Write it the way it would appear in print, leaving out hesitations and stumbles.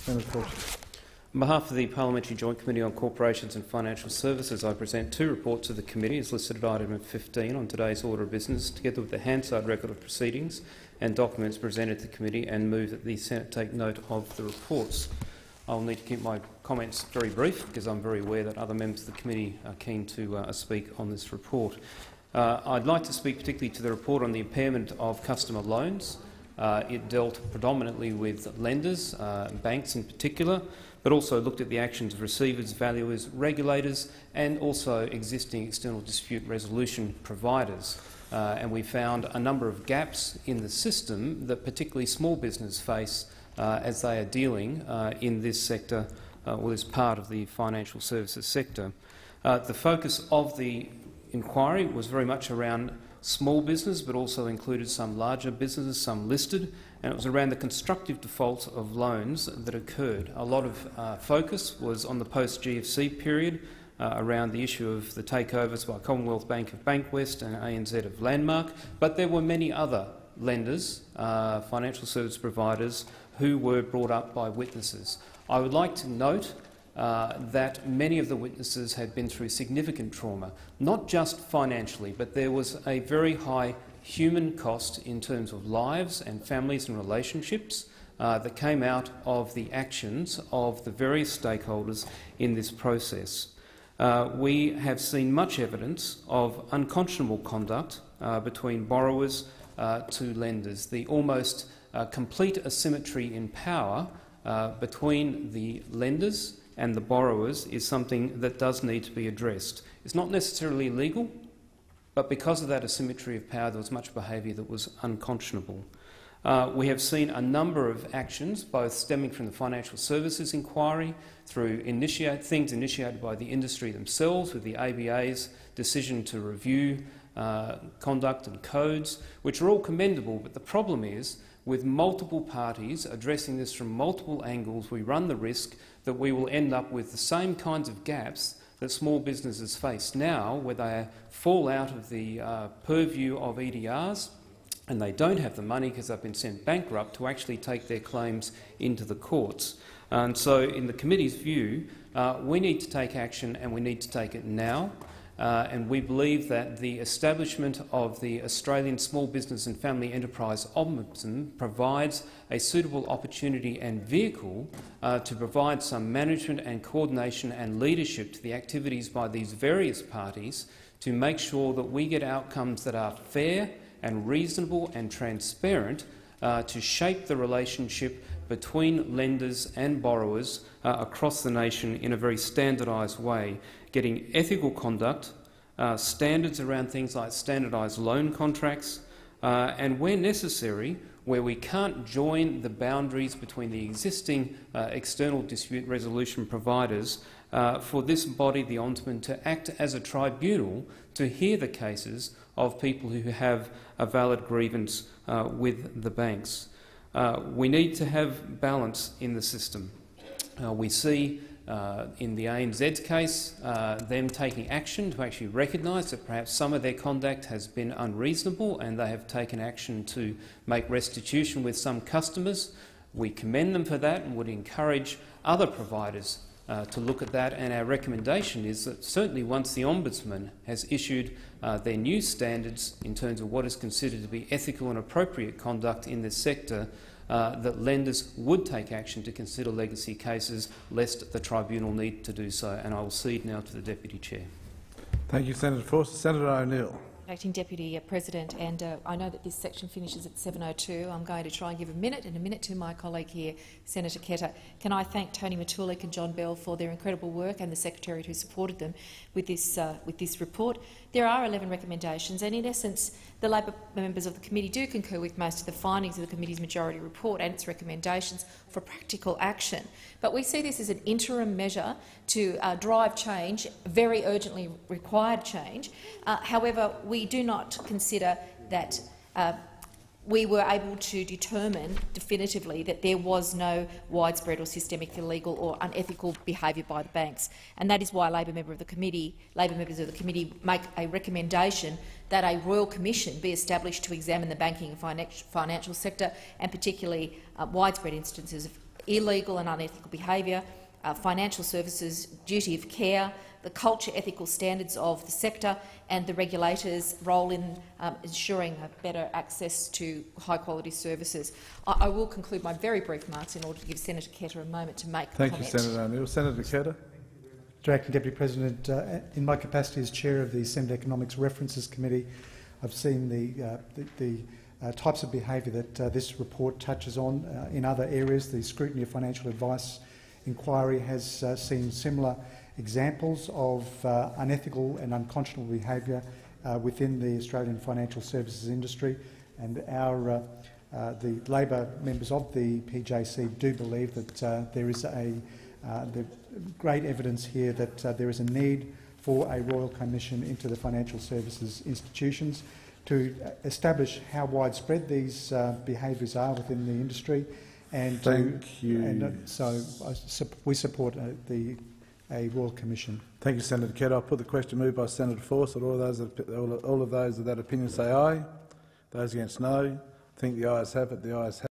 Senator Forster. On behalf of the Parliamentary Joint Committee on Corporations and Financial Services, I present two reports of the committee as listed at item 15 on today's order of business, together with the Hansard record of proceedings and documents presented to the committee, and move that the Senate take note of the reports. I'll need to keep my comments very brief because I'm very aware that other members of the committee are keen to speak on this report. I'd like to speak particularly to the report on the impairment of customer loans. It dealt predominantly with lenders, banks in particular, but also looked at the actions of receivers, valuers, regulators and also existing external dispute resolution providers. And we found a number of gaps in the system that particularly small business face as they are dealing in this sector or this part of the financial services sector. The focus of the inquiry was very much around small business, but also included some larger businesses, some listed, and it was around the constructive defaults of loans that occurred. A lot of focus was on the post-GFC period around the issue of the takeovers by Commonwealth Bank of Bankwest and ANZ of Landmark, but there were many other lenders, financial service providers, who were brought up by witnesses. I would like to note that many of the witnesses had been through significant trauma, not just financially, but there was a very high human cost in terms of lives and families and relationships that came out of the actions of the various stakeholders in this process. We have seen much evidence of unconscionable conduct between borrowers to lenders. The almost complete asymmetry in power between the lenders and the borrowers is something that does need to be addressed. It's not necessarily illegal, but because of that asymmetry of power, there was much behaviour that was unconscionable. We have seen a number of actions, both stemming from the financial services inquiry, through things initiated by the industry themselves, with the ABA's decision to review conduct and codes, which are all commendable, but the problem is, with multiple parties addressing this from multiple angles, we run the risk that we will end up with the same kinds of gaps that small businesses face now, where they fall out of the purview of EDRs and they don't have the money because they've been sent bankrupt to actually take their claims into the courts. And so, in the committee's view, we need to take action, and we need to take it now. And we believe that the establishment of the Australian Small Business and Family Enterprise Ombudsman provides a suitable opportunity and vehicle to provide some management and coordination and leadership to the activities by these various parties to make sure that we get outcomes that are fair and reasonable and transparent to shape the relationship between lenders and borrowers across the nation in a very standardised way, getting ethical conduct, standards around things like standardised loan contracts, and where necessary, where we can't join the boundaries between the existing external dispute resolution providers, for this body, the Ombudsman, to act as a tribunal to hear the cases of people who have a valid grievance with the banks. We need to have balance in the system. We see in the ANZ's case them taking action to actually recognise that perhaps some of their conduct has been unreasonable, and they have taken action to make restitution with some customers. We commend them for that and would encourage other providers to look at that, and our recommendation is that certainly once the Ombudsman has issued their new standards in terms of what is considered to be ethical and appropriate conduct in this sector, that lenders would take action to consider legacy cases, lest the tribunal need to do so. And I will cede now to the Deputy Chair. Thank you, Senator Forster. Senator O'Neill. Acting Deputy President, and I know that this section finishes at 7:02. I'm going to try and give a minute to my colleague here, Senator Ketter. Can I thank Tony Matulik and John Bell for their incredible work, and the Secretariat who supported them with this report. There are 11 recommendations, and in essence, the Labor members of the committee do concur with most of the findings of the committee's majority report and its recommendations for practical action. But we see this as an interim measure to drive change, very urgently required change. However, we do not consider that we were able to determine definitively that there was no widespread or systemic illegal or unethical behaviour by the banks, and that is why Labor members of the committee make a recommendation that a Royal Commission be established to examine the banking and financial sector, and particularly widespread instances of illegal and unethical behaviour, financial services duty of care, the culture, ethical standards of the sector, and the regulators' role in ensuring better access to high-quality services. I will conclude my very brief remarks in order to give Senator Ketter a moment to make Thank comment. you, Senator O'Neill. Senator Ketter. Mr. Acting Deputy President, in my capacity as Chair of the Senate Economics References Committee, I've seen the types of behaviour that this report touches on in other areas. The scrutiny of financial advice inquiry has seen similar examples of unethical and unconscionable behaviour within the Australian financial services industry, and the Labor members of the PJC do believe that there is the great evidence here that there is a need for a Royal Commission into the financial services institutions to establish how widespread these behaviours are within the industry, and we support a Royal Commission. Thank you, Senator Ketter. I'll put the question moved by Senator Force. All of those of that opinion say aye. Those against no. I think the ayes have it. The ayes have it.